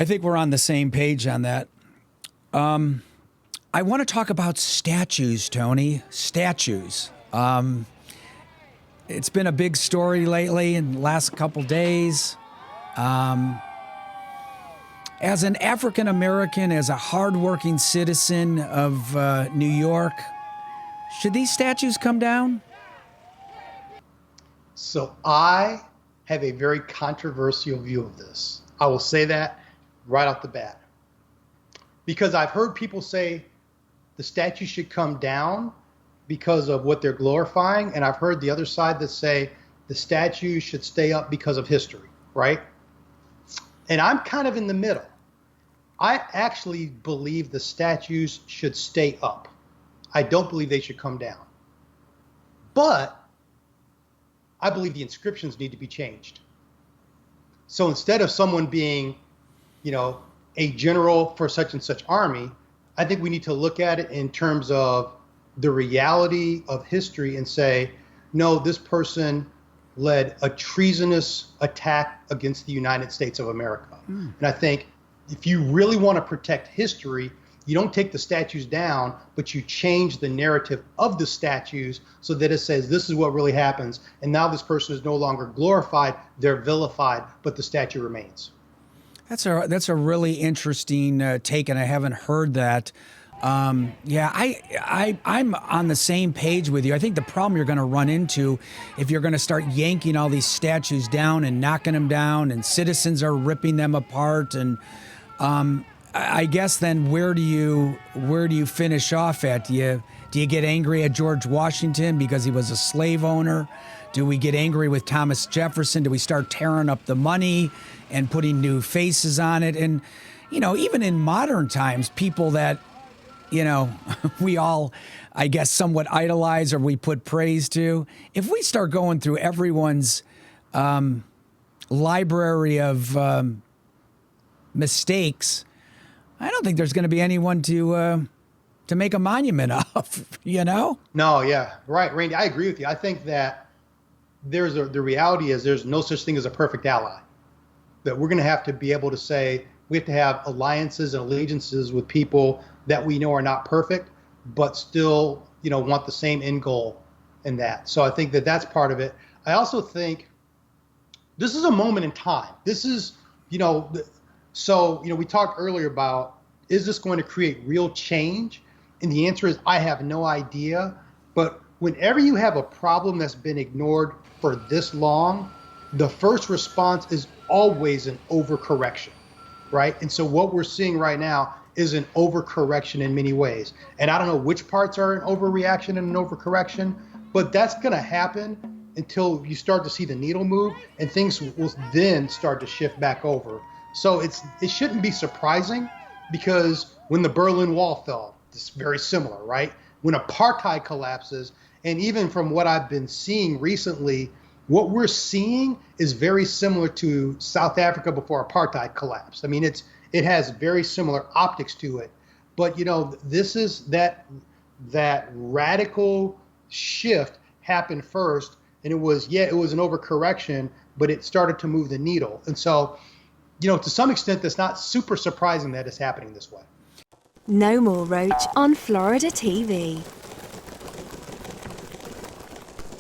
I think we're on the same page on that. I want to talk about statues, Tony. Statues. It's been a big story lately in the last couple days. As an African American, as a hardworking citizen of New York, should these statues come down? So I have a very controversial view of this. I will say that right off the bat. Because I've heard people say the statue should come down because of what they're glorifying, and I've heard the other side that say the statue should stay up because of history, right? And I'm kind of in the middle. I actually believe the statues should stay up. I don't believe they should come down. But I believe the inscriptions need to be changed. So instead of someone being, a general for such and such army, I think we need to look at it in terms of the reality of history and say, no, this person led a treasonous attack against the United States of America. And I think if you really want to protect history, you don't take the statues down, but you change the narrative of the statues so that it says this is what really happens. And now this person is no longer glorified, they're vilified, but the statue remains. That's a really interesting take, and I haven't heard that. I'm on the same page with you. I think the problem you're going to run into if you're going to start yanking all these statues down and knocking them down, and citizens are ripping them apart, and I guess then where do you finish off at? Do you get angry at George Washington because he was a slave owner? Do we get angry with Thomas Jefferson? Do we start tearing up the money and putting new faces on it? And even in modern times, people that we all, I guess, somewhat idolize or we put praise to, if we start going through everyone's library of mistakes, I don't think there's going to be anyone to make a monument of, No, yeah, right, Randy. I agree with you. I think that the reality is there's no such thing as a perfect ally. That we're going to have to be able to say we have to have alliances and allegiances with people that we know are not perfect, but still, want the same end goal in that. So I think that that's part of it. I also think this is a moment in time. This is, we talked earlier about, is this going to create real change? And the answer is, I have no idea. But whenever you have a problem that's been ignored for this long, the first response is always an overcorrection, right? And so what we're seeing right now is an overcorrection in many ways. And I don't know which parts are an overreaction and an overcorrection, but that's going to happen until you start to see the needle move, and things will then start to shift back over. So it shouldn't be surprising, because when the Berlin Wall fell, it's very similar, right? When apartheid collapses, and even from what I've been seeing recently, what we're seeing is very similar to South Africa before apartheid collapsed. I mean, it has very similar optics to it. But, this is that radical shift happened first. And it was an overcorrection, but it started to move the needle. And so, to some extent, that's not super surprising that it's happening this way. No more Roach on Florida TV.